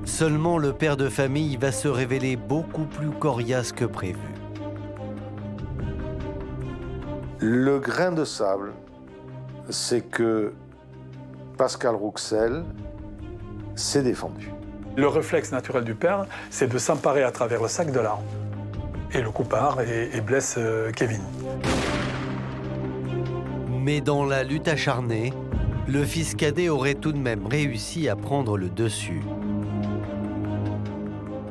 S1: Seulement le père de famille va se révéler beaucoup plus coriace que prévu.
S10: Le grain de sable, c'est que Pascal Rouxel s'est défendu.
S9: Le réflexe naturel du père, c'est de s'emparer à travers le sac de l'arme. Et le coup part et blesse Kevin.
S1: Mais dans la lutte acharnée, le fils cadet aurait tout de même réussi à prendre le dessus.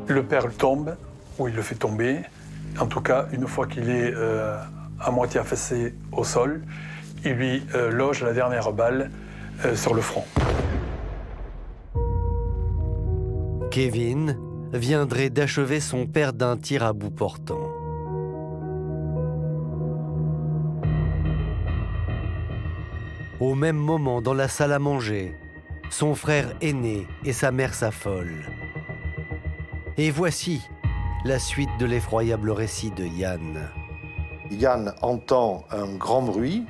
S9: Le père tombe, ou il le fait tomber. En tout cas, une fois qu'il est à moitié affaissé au sol, il lui loge la dernière balle sur le front.
S1: Kevin viendrait d'achever son père d'un tir à bout portant. Au même moment, dans la salle à manger, son frère aîné et sa mère s'affolent. Et voici la suite de l'effroyable récit de Yann.
S10: Yann entend un grand bruit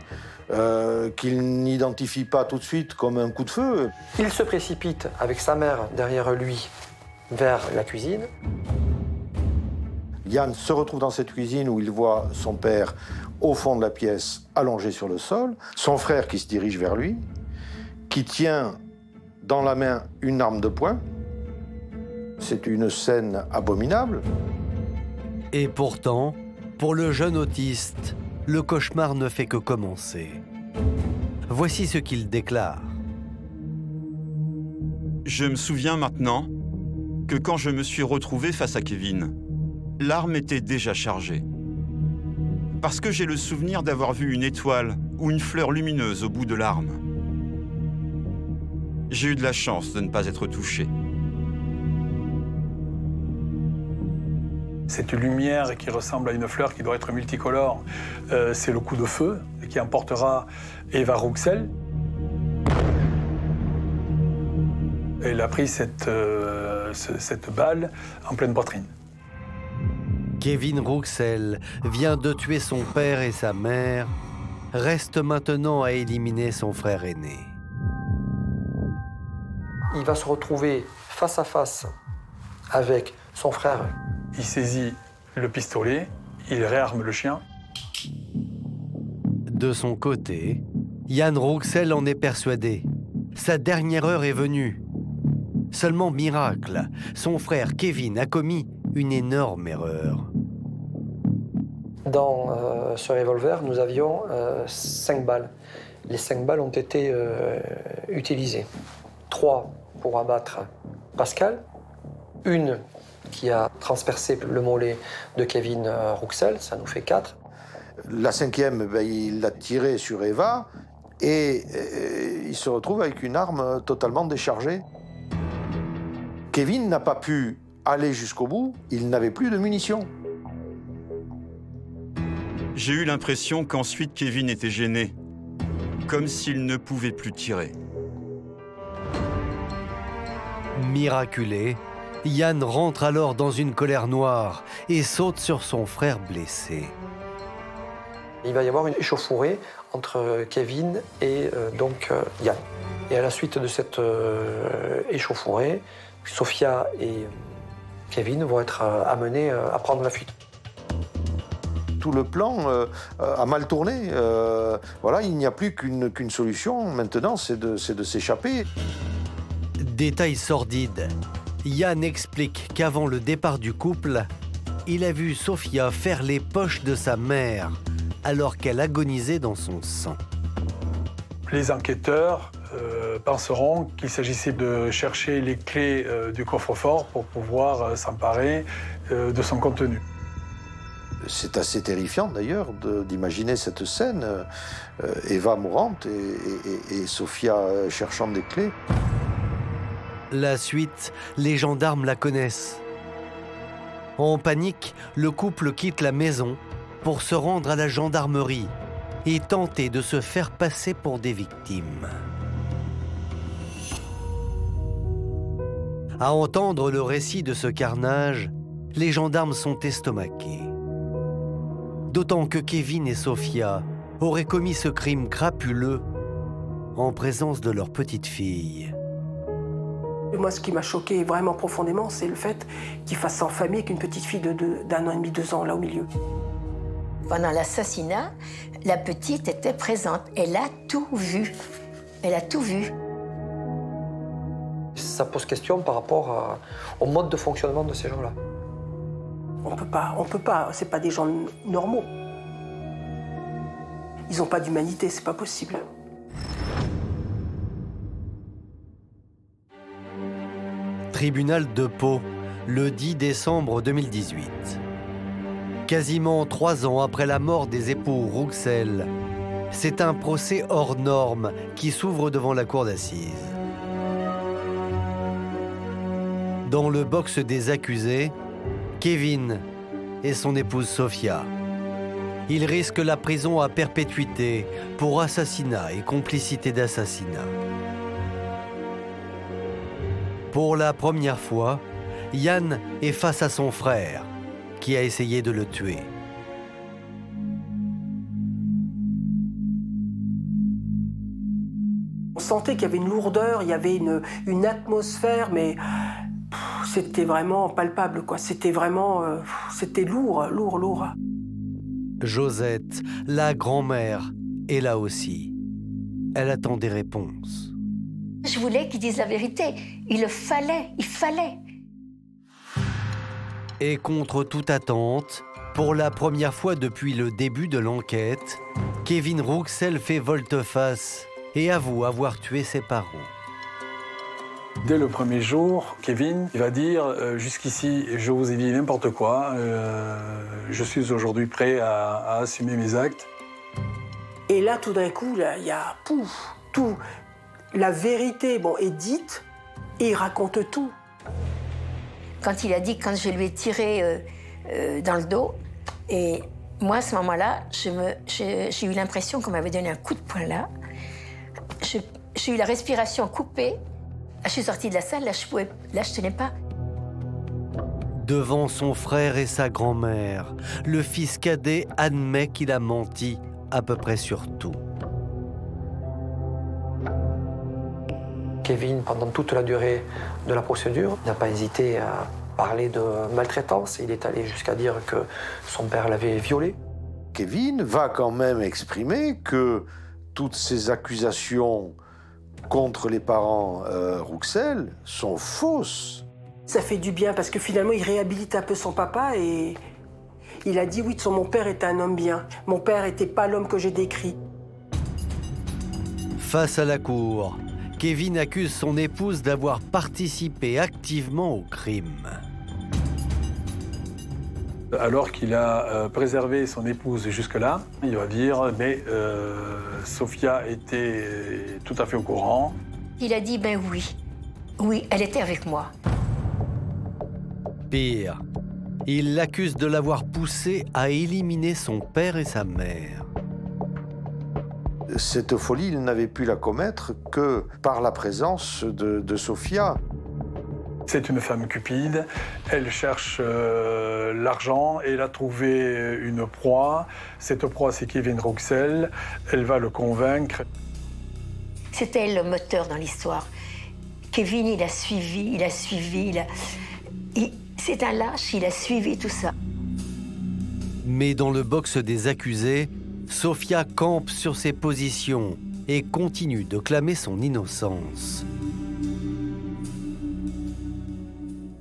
S10: qu'il n'identifie pas tout de suite comme un coup de feu.
S5: Il se précipite avec sa mère derrière lui vers la cuisine.
S10: Yann se retrouve dans cette cuisine où il voit son père au fond de la pièce, allongé sur le sol, son frère qui se dirige vers lui, qui tient dans la main une arme de poing. C'est une scène abominable.
S1: Et pourtant, pour le jeune autiste, le cauchemar ne fait que commencer. Voici ce qu'il déclare.
S13: Je me souviens maintenant que quand je me suis retrouvé face à Kevin, l'arme était déjà chargée. Parce que j'ai le souvenir d'avoir vu une étoile ou une fleur lumineuse au bout de l'arme. J'ai eu de la chance de ne pas être touché.
S9: Cette lumière qui ressemble à une fleur qui doit être multicolore, c'est le coup de feu qui emportera Eva Rouxel. Elle a pris cette balle en pleine poitrine.
S1: Kevin Rouxel vient de tuer son père et sa mère, reste maintenant à éliminer son frère aîné.
S5: Il va se retrouver face à face avec son frère.
S9: Il saisit le pistolet, il réarme le chien.
S1: De son côté, Yann Rouxel en est persuadé. Sa dernière heure est venue. Seulement miracle, son frère Kevin a commis une énorme erreur.
S5: Dans ce revolver, nous avions 5 balles. Les 5 balles ont été utilisées. 3 pour abattre Pascal, 1 qui a transpercé le mollet de Kevin Rouxel, ça nous fait 4.
S10: La 5e, il l'a tirée sur Eva et il se retrouve avec une arme totalement déchargée. Kevin n'a pas pu aller jusqu'au bout, il n'avait plus de munitions.
S13: J'ai eu l'impression qu'ensuite Kevin était gêné, comme s'il ne pouvait plus tirer.
S1: Miraculé, Yann rentre alors dans une colère noire et saute sur son frère blessé.
S5: Il va y avoir une échauffourée entre Kevin et Yann. Et à la suite de cette échauffourée, Sophia et Kevin vont être amenés à prendre la fuite.
S10: Tout le plan a mal tourné. Voilà, il n'y a plus qu'une solution maintenant, c'est de s'échapper.
S1: Détail sordide. Yann explique qu'avant le départ du couple, il a vu Sophia faire les poches de sa mère alors qu'elle agonisait dans son sang.
S9: Les enquêteurs penseront qu'il s'agissait de chercher les clés du coffre-fort pour pouvoir s'emparer de son contenu.
S10: C'est assez terrifiant d'ailleurs d'imaginer cette scène, Eva mourante et Sophia cherchant des clés.
S1: La suite, les gendarmes la connaissent. En panique, le couple quitte la maison pour se rendre à la gendarmerie et tenter de se faire passer pour des victimes. À entendre le récit de ce carnage, les gendarmes sont estomaqués. D'autant que Kevin et Sophia auraient commis ce crime crapuleux en présence de leur petite fille.
S7: Moi, ce qui m'a choqué vraiment profondément, c'est le fait qu'il fasse ça en famille avec une petite fille d'1 an et demi, 2 ans, là au milieu.
S4: Pendant l'assassinat, la petite était présente. Elle a tout vu. Elle a tout vu.
S5: Ça pose question par rapport au mode de fonctionnement de ces gens-là.
S7: On peut pas, c'est pas des gens normaux. Ils n'ont pas d'humanité, c'est pas possible.
S1: Tribunal de Pau, le 10 décembre 2018. Quasiment 3 ans après la mort des époux Rouxel, c'est un procès hors norme qui s'ouvre devant la cour d'assises. Dans le box des accusés, Kevin et son épouse Sophia. Ils risquent la prison à perpétuité pour assassinat et complicité d'assassinat. Pour la première fois, Yann est face à son frère, qui a essayé de le tuer.
S7: On sentait qu'il y avait une lourdeur, il y avait une atmosphère, mais c'était vraiment palpable, quoi. C'était vraiment, c'était lourd.
S1: Josette, la grand-mère, est là aussi. Elle attend des réponses.
S4: Je voulais qu'il dise la vérité. Il fallait.
S1: Et contre toute attente, pour la première fois depuis le début de l'enquête, Kevin Rouxel fait volte-face et avoue avoir tué ses parents.
S9: Dès le premier jour, Kevin il va dire jusqu'ici, je vous ai dit n'importe quoi. Je suis aujourd'hui prêt à assumer mes actes.
S7: Et là, tout d'un coup, il y a tout. La vérité est dite et il raconte tout.
S4: Quand il a dit, quand je lui ai tiré dans le dos, et moi, à ce moment-là, j'ai eu l'impression qu'on m'avait donné un coup de poing là. J'ai eu la respiration coupée. Je suis sortie de la salle, là, je tenais pas.
S1: Devant son frère et sa grand-mère, le fils cadet admet qu'il a menti à peu près sur tout.
S5: Kevin, pendant toute la durée de la procédure, n'a pas hésité à parler de maltraitance. Il est allé jusqu'à dire que son père l'avait violé.
S10: Kevin va quand même exprimer que toutes ces accusations contre les parents Rouxel sont fausses.
S7: Ça fait du bien parce que finalement, il réhabilite un peu son papa et il a dit oui, mon père était un homme bien. Mon père n'était pas l'homme que j'ai décrit.
S1: Face à la cour, Kevin accuse son épouse d'avoir participé activement au crime.
S9: Alors qu'il a préservé son épouse jusque-là, il va dire « mais Sofia était tout à fait au courant ».
S4: Il a dit « ben oui, oui, elle était avec moi ».
S1: Pire, il l'accuse de l'avoir poussé à éliminer son père et sa mère.
S10: Cette folie, il n'avait pu la commettre que par la présence de Sofia.
S9: C'est une femme cupide, elle cherche l'argent et elle a trouvé une proie. Cette proie, c'est Kevin Rouxel, elle va le convaincre.
S4: C'était elle le moteur dans l'histoire. Kevin, il a suivi, c'est un lâche, il a suivi tout ça.
S1: Mais dans le box des accusés, Sofia campe sur ses positions et continue de clamer son innocence.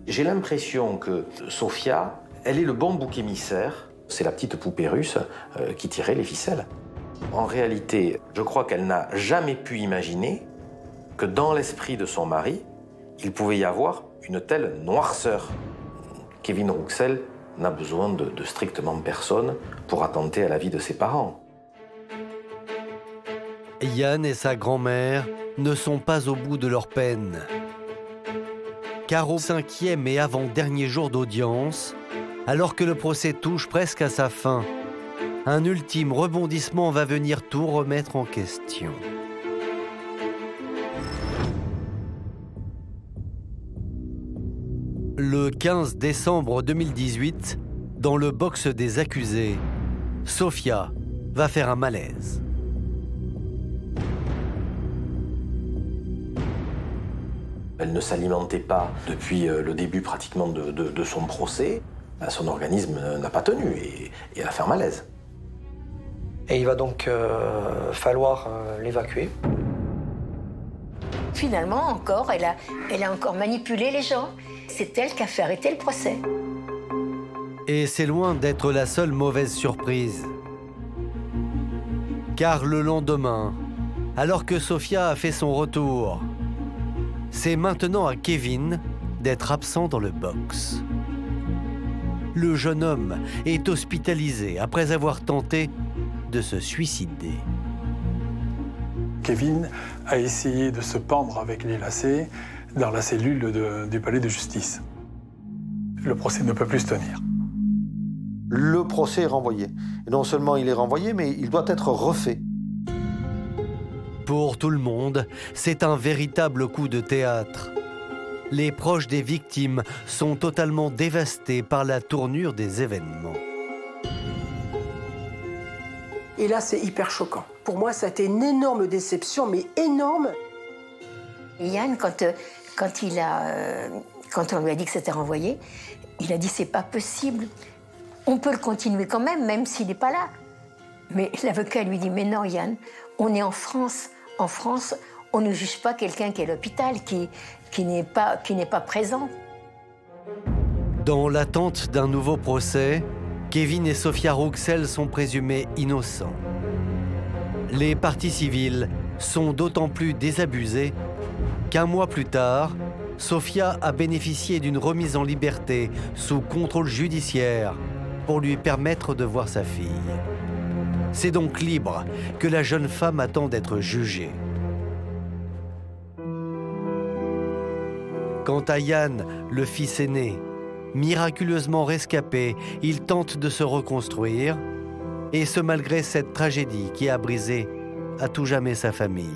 S8: J'ai l'impression que Sofia, elle est le bon bouc émissaire. C'est la petite poupée russe qui tirait les ficelles. En réalité, je crois qu'elle n'a jamais pu imaginer que dans l'esprit de son mari, il pouvait y avoir une telle noirceur. Kevin Rouxel n'a besoin de strictement personne pour attenter à la vie de ses parents.
S1: Yann et sa grand-mère ne sont pas au bout de leur peine. Car au 5e et avant-dernier jour d'audience, alors que le procès touche presque à sa fin, un ultime rebondissement va venir tout remettre en question. Le 15 décembre 2018, dans le box des accusés, Sofia va faire un malaise.
S8: Elle ne s'alimentait pas depuis le début pratiquement de son procès. Son organisme n'a pas tenu et elle a fait un malaise.
S5: Et il va donc falloir l'évacuer.
S4: Finalement, encore, elle a encore manipulé les gens. C'est elle qui a fait arrêter le procès.
S1: Et c'est loin d'être la seule mauvaise surprise. Car le lendemain, alors que Sofia a fait son retour, c'est maintenant à Kevin d'être absent dans le box. Le jeune homme est hospitalisé après avoir tenté de se suicider.
S9: Kevin a essayé de se pendre avec les lacets dans la cellule du palais de justice. Le procès ne peut plus se tenir.
S10: Le procès est renvoyé. Et non seulement il est renvoyé, mais il doit être refait.
S1: Pour tout le monde, c'est un véritable coup de théâtre. Les proches des victimes sont totalement dévastés par la tournure des événements.
S7: Et là, c'est hyper choquant. Pour moi, ça a été une énorme déception, mais énorme.
S4: Yann, quand on lui a dit que c'était renvoyé, il a dit « c'est pas possible, on peut le continuer quand même s'il n'est pas là ». Mais l'avocat lui dit « mais non Yann, on est en France. En France, on ne juge pas quelqu'un qui est à l'hôpital, qui n'est pas présent ».
S1: Dans l'attente d'un nouveau procès, Kevin et Sofia Rouxel sont présumés innocents. Les parties civiles sont d'autant plus désabusées qu'un mois plus tard, Sofia a bénéficié d'une remise en liberté sous contrôle judiciaire pour lui permettre de voir sa fille. C'est donc libre que la jeune femme attend d'être jugée. Quant à Yann, le fils aîné, miraculeusement rescapé, il tente de se reconstruire, et ce malgré cette tragédie qui a brisé à tout jamais sa famille.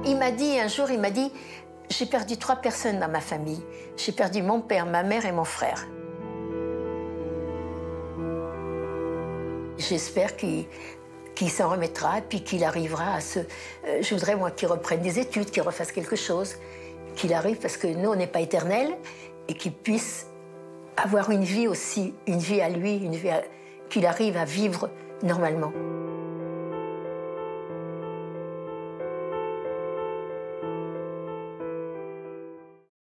S4: Il m'a dit, un jour, j'ai perdu 3 personnes dans ma famille. J'ai perdu mon père, ma mère et mon frère. J'espère qu'il s'en remettra, puis qu'il arrivera à se... je voudrais, moi, qu'il reprenne des études, qu'il refasse quelque chose, qu'il arrive, parce que nous, on n'est pas éternels, et qu'il puisse avoir une vie aussi, une vie à lui, qu'il arrive à vivre normalement.